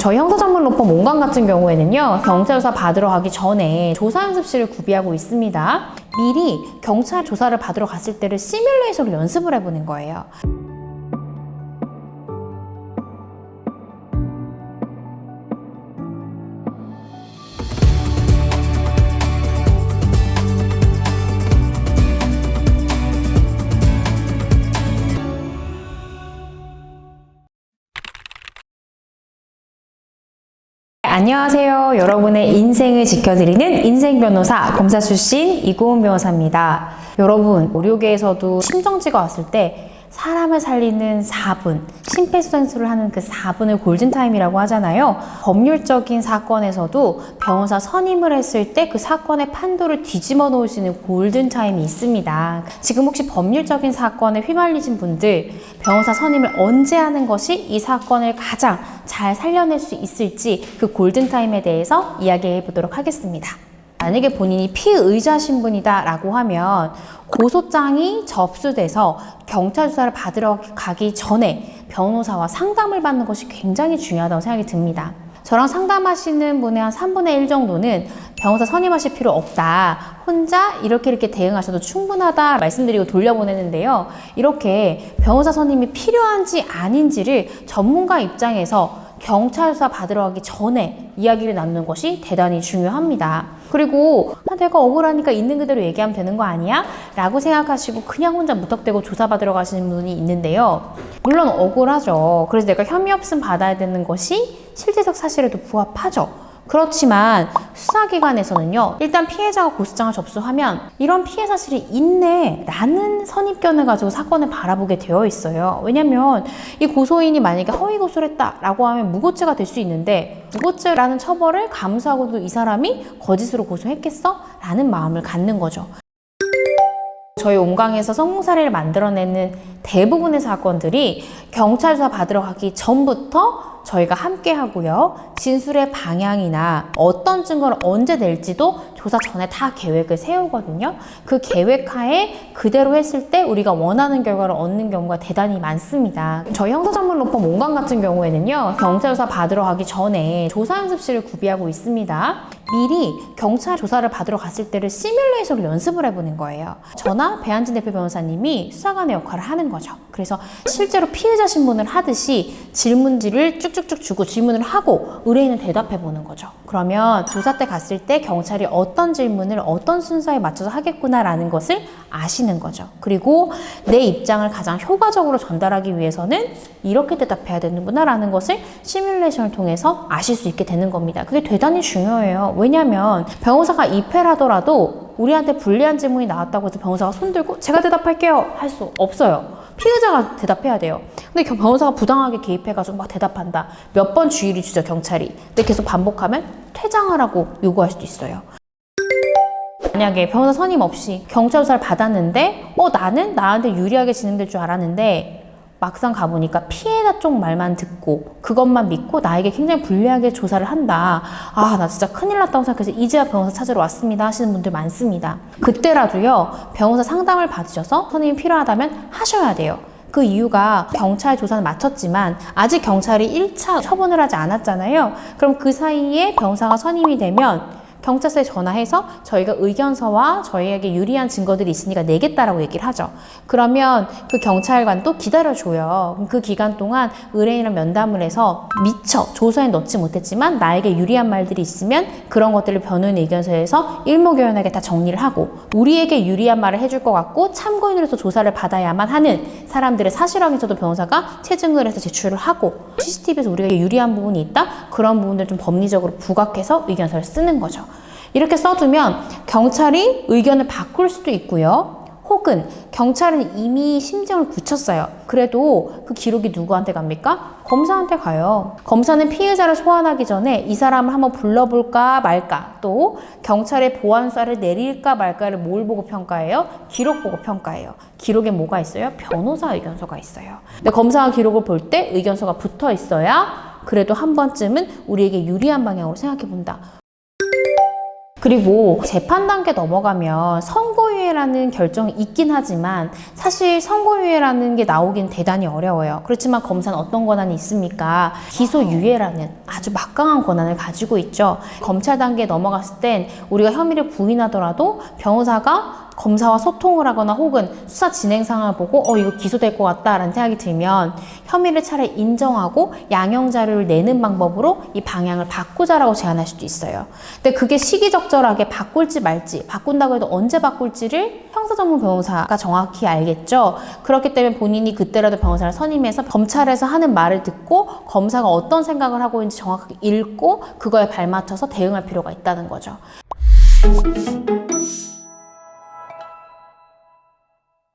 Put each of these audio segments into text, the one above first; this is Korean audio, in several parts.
저희 형사전문로펌 몽강 같은 경우에는요, 경찰 조사 받으러 가기 전에 조사 연습실을 구비하고 있습니다. 미리 경찰 조사를 받으러 갔을 때를 시뮬레이션으로 연습을 해보는 거예요. 안녕하세요. 여러분의 인생을 지켜드리는 인생변호사, 검사 출신 이고은 변호사입니다. 여러분, 의료계에서도 심정지가 왔을 때 사람을 살리는 4분, 심폐소생술을 하는 그 4분을 골든타임이라고 하잖아요. 법률적인 사건에서도 변호사 선임을 했을 때 그 사건의 판도를 뒤집어 놓을 수 있는 골든타임이 있습니다. 지금 혹시 법률적인 사건에 휘말리신 분들, 변호사 선임을 언제 하는 것이 이 사건을 가장 잘 살려낼 수 있을지 그 골든타임에 대해서 이야기해 보도록 하겠습니다. 만약에 본인이 피의자 신분이다 라고 하면 고소장이 접수돼서 경찰 조사를 받으러 가기 전에 변호사와 상담을 받는 것이 굉장히 중요하다고 생각이 듭니다. 저랑 상담하시는 분의 한 3분의 1 정도는 변호사 선임하실 필요 없다, 혼자 이렇게 대응하셔도 충분하다 말씀드리고 돌려보내는데요. 이렇게 변호사 선임이 필요한지 아닌지를 전문가 입장에서 경찰 조사 받으러 가기 전에 이야기를 나누는 것이 대단히 중요합니다. 그리고 내가 억울하니까 있는 그대로 얘기하면 되는 거 아니야? 라고 생각하시고 그냥 혼자 무턱대고 조사받으러 가시는 분이 있는데요. 물론 억울하죠. 그래서 내가 혐의 없음 받아야 되는 것이 실제적 사실에도 부합하죠. 그렇지만 수사기관에서는요, 일단 피해자가 고소장을 접수하면 이런 피해 사실이 있네 라는 선입견을 가지고 사건을 바라보게 되어 있어요. 왜냐면 이 고소인이 만약에 허위 고소를 했다 라고 하면 무고죄가 될 수 있는데, 무고죄라는 처벌을 감수하고도 이 사람이 거짓으로 고소했겠어? 라는 마음을 갖는 거죠. 저희 온강에서 성공 사례를 만들어내는 대부분의 사건들이 경찰 조사 받으러 가기 전부터 저희가 함께 하고요. 진술의 방향이나 어떤 증거를 언제 낼지도 조사 전에 다 계획을 세우거든요. 그 계획하에 그대로 했을 때 우리가 원하는 결과를 얻는 경우가 대단히 많습니다. 저희 형사전문로펌 몽강 같은 경우에는요, 경찰 조사 받으러 가기 전에 조사 연습실을 구비하고 있습니다. 미리 경찰 조사를 받으러 갔을 때를 시뮬레이션으로 연습을 해보는 거예요. 저나 배한진 대표 변호사님이 수사관의 역할을 하는 거죠. 그래서 실제로 피해자 신문을 하듯이 질문지를 쭉쭉쭉 주고 질문을 하고 의뢰인은 대답해보는 거죠. 그러면 조사 때 갔을 때 경찰이 어떤 질문을 어떤 순서에 맞춰서 하겠구나라는 것을 아시는 거죠. 그리고 내 입장을 가장 효과적으로 전달하기 위해서는 이렇게 대답해야 되는구나 라는 것을 시뮬레이션을 통해서 아실 수 있게 되는 겁니다. 그게 대단히 중요해요. 왜냐면 변호사가 입회를 하더라도 우리한테 불리한 질문이 나왔다고 해서 변호사가 손들고 제가 대답할게요 할 수 없어요. 피의자가 대답해야 돼요. 근데 변호사가 부당하게 개입해가지고 막 대답한다. 몇 번 주의를 주죠, 경찰이. 근데 계속 반복하면 퇴장하라고 요구할 수도 있어요. 만약에 변호사 선임 없이 경찰 조사를 받았는데 나는 나한테 유리하게 진행될 줄 알았는데 막상 가보니까 피해자 쪽 말만 듣고 그것만 믿고 나에게 굉장히 불리하게 조사를 한다. 나 진짜 큰일 났다고 생각해서 이제야 변호사 찾으러 왔습니다 하시는 분들 많습니다. 그때라도요, 변호사 상담을 받으셔서 선임이 필요하다면 하셔야 돼요. 그 이유가 경찰 조사는 마쳤지만 아직 경찰이 1차 처분을 하지 않았잖아요. 그럼 그 사이에 변호사가 선임이 되면 경찰서에 전화해서 저희가 의견서와 저희에게 유리한 증거들이 있으니까 내겠다라고 얘기를 하죠. 그러면 그 경찰관도 기다려줘요. 그럼 그 기간 동안 의뢰인이랑 면담을 해서 미처 조서에 넣지 못했지만 나에게 유리한 말들이 있으면 그런 것들을 변호인 의견서에서 일목요연하게 다 정리를 하고, 우리에게 유리한 말을 해줄 것 같고 참고인으로서 조사를 받아야만 하는 사람들의 사실확인서도 변호사가 체증을 해서 제출을 하고, CCTV에서 우리가 유리한 부분이 있다? 그런 부분들 좀 법리적으로 부각해서 의견서를 쓰는 거죠. 이렇게 써두면 경찰이 의견을 바꿀 수도 있고요. 혹은 경찰은 이미 심증을 굳혔어요. 그래도 그 기록이 누구한테 갑니까? 검사한테 가요. 검사는 피해자를 소환하기 전에 이 사람을 한번 불러볼까 말까, 또 경찰의 보안수사를 내릴까 말까를 뭘 보고 평가해요? 기록 보고 평가해요. 기록에 뭐가 있어요? 변호사 의견서가 있어요. 근데 검사가 기록을 볼 때 의견서가 붙어 있어야 그래도 한 번쯤은 우리에게 유리한 방향으로 생각해 본다. 그리고 재판 단계 넘어가면 선고유예라는 결정이 있긴 하지만 사실 선고유예라는 게 나오긴 대단히 어려워요. 그렇지만 검사는 어떤 권한이 있습니까? 기소유예라는 아주 막강한 권한을 가지고 있죠. 검찰 단계에 넘어갔을 땐 우리가 혐의를 부인하더라도 변호사가 검사와 소통을 하거나 혹은 수사 진행 상황을 보고 이거 기소될 것 같다라는 생각이 들면 혐의를 차라리 인정하고 양형 자료를 내는 방법으로 이 방향을 바꾸자라고 제안할 수도 있어요. 근데 그게 시기적절하게 바꿀지 말지, 바꾼다고 해도 언제 바꿀지를 형사 전문 변호사가 정확히 알겠죠. 그렇기 때문에 본인이 그때라도 변호사를 선임해서 검찰에서 하는 말을 듣고 검사가 어떤 생각을 하고 있는지 정확하게 읽고 그거에 발맞춰서 대응할 필요가 있다는 거죠.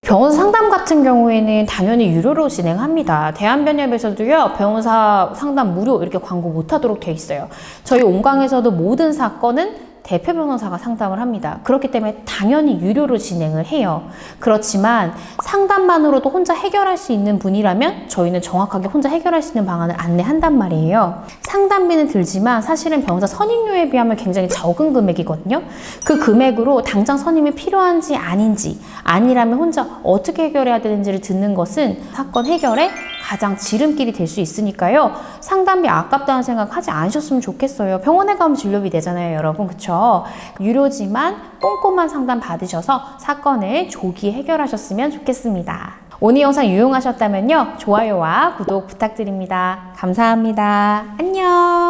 변호사 상담 같은 경우에는 당연히 유료로 진행합니다. 대한변협에서도요, 변호사 상담 무료 이렇게 광고 못하도록 돼 있어요. 저희 온강에서도 모든 사건은 대표 변호사가 상담을 합니다. 그렇기 때문에 당연히 유료로 진행을 해요. 그렇지만 상담만으로도 혼자 해결할 수 있는 분이라면 저희는 정확하게 혼자 해결할 수 있는 방안을 안내한단 말이에요. 상담비는 들지만 사실은 변호사 선임료에 비하면 굉장히 적은 금액이거든요. 그 금액으로 당장 선임이 필요한지 아닌지, 아니라면 혼자 어떻게 해결해야 되는지를 듣는 것은 사건 해결에 가장 지름길이 될 수 있으니까요. 상담비 아깝다는 생각 하지 않으셨으면 좋겠어요. 병원에 가면 진료비 내잖아요, 여러분. 그쵸? 유료지만 꼼꼼한 상담 받으셔서 사건을 조기 해결하셨으면 좋겠습니다. 오늘 영상 유용하셨다면요. 좋아요와 구독 부탁드립니다. 감사합니다. 안녕.